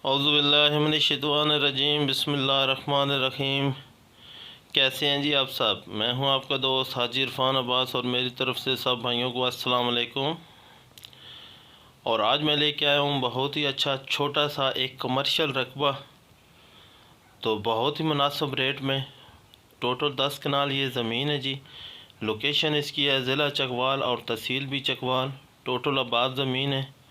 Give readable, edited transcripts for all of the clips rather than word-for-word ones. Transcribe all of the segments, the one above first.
औज़ुबिल्लाहिमिनश्शैतानिर्रजीम बिस्मिल्लाहिर्रहमानिर्रहीम। कैसे हैं जी आप सब? मैं हूं आपका दोस्त हाजी इरफान अब्बास और मेरी तरफ़ से सब भाइयों को अस्सलाम वालेकुम। और आज मैं लेके आया हूं बहुत ही अच्छा छोटा सा एक कमर्शियल रकबा, तो बहुत ही मुनासिब रेट में। टोटल 10 कनाल ये ज़मीन है जी। लोकेशन इसकी है ज़िला चकवाल और तहसील भी चकवाल। टोटल आबाद ज़मीन है।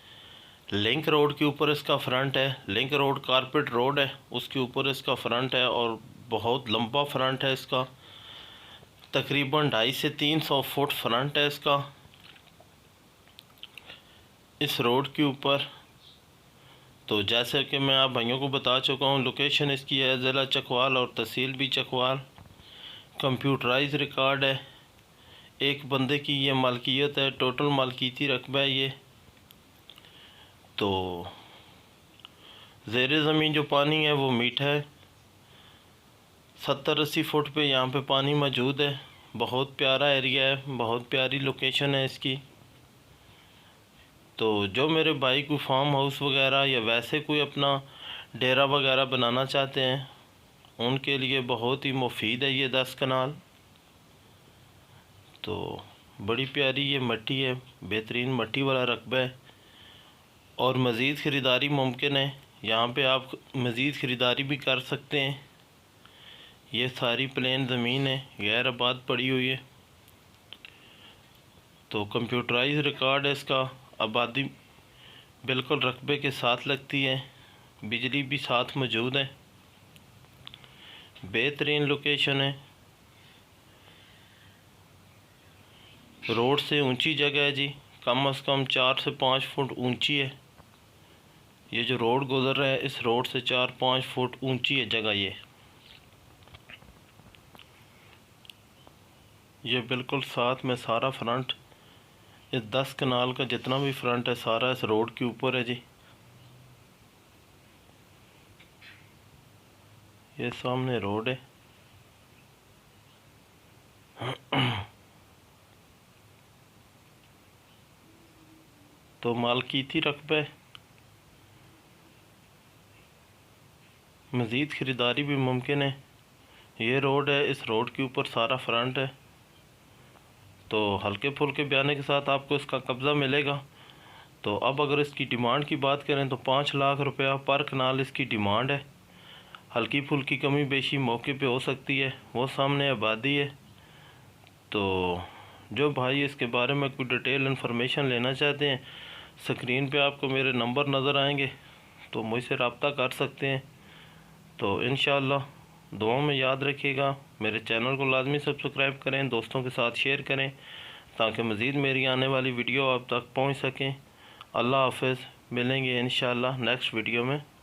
लिंक रोड के ऊपर इसका फ्रंट है। लिंक रोड कारपेट रोड है, उसके ऊपर इसका फ्रंट है और बहुत लंबा फ्रंट है इसका। तकरीबन 250 से 300 फुट फ्रंट है इसका इस रोड के ऊपर। तो जैसे कि मैं आप भाइयों को बता चुका हूँ, लोकेशन इसकी है ज़िला चकवाल और तहसील भी चकवाल। कंप्यूटराइज रिकॉर्ड है। एक बंदे की ये मालकियत है, टोटल मालकीती रकबा है ये। तो ज़ेरे ज़मीन जो पानी है वो मीठा है। 70-80 फुट पे यहाँ पे पानी मौजूद है। बहुत प्यारा एरिया है, बहुत प्यारी लोकेशन है इसकी। तो जो मेरे भाई को फार्म हाउस वगैरह या वैसे कोई अपना डेरा वगैरह बनाना चाहते हैं, उनके लिए बहुत ही मुफीद है ये 10 कनाल। तो बड़ी प्यारी ये मट्टी है, बेहतरीन मट्टी वाला रकबा है और मज़ीद ख़रीदारी मुमकिन है। यहाँ पे आप मज़ीद ख़रीदारी भी कर सकते हैं। ये सारी प्लेन ज़मीन है, गैर आबाद पड़ी हुई है। तो कंप्यूटराइज रिकॉर्ड है इसका। आबादी बिल्कुल रकबे के साथ लगती है, बिजली भी साथ मौजूद है। बेहतरीन लोकेशन है, रोड से ऊंची जगह है जी। कम से कम 4 से 5 फुट ऊंची है। ये जो रोड गुजर रहा है, इस रोड से 4-5 फुट ऊंची है जगह ये बिल्कुल साथ में सारा फ्रंट, इस 10 कनाल का जितना भी फ्रंट है सारा इस रोड के ऊपर है जी। ये सामने रोड है। तो मालकीती रकबा है, मज़ीद ख़रीदारी भी मुमकिन है। ये रोड है, इस रोड के ऊपर सारा फ्रंट है। तो हल्के फुल्के बयाने के साथ आपको इसका कब्ज़ा मिलेगा। तो अब अगर इसकी डिमांड की बात करें तो 5 लाख रुपया पर कनाल इसकी डिमांड है। हल्की फुल्की कमी बेशी मौके पे हो सकती है, वो सामने आबादी है। तो जो भाई इसके बारे में कोई डिटेल इन्फॉर्मेशन लेना चाहते हैं, स्क्रीन पे आपको मेरे नंबर नज़र आएंगे, तो मुझसे रब्ता कर सकते हैं। तो इंशाअल्लाह दुआओं में याद रखिएगा। मेरे चैनल को लाजमी सब्सक्राइब करें, दोस्तों के साथ शेयर करें ताकि मज़ीद मेरी आने वाली वीडियो आप तक पहुंच सकें। अल्लाह हाफ़िज़। मिलेंगे इंशाअल्लाह नेक्स्ट वीडियो में।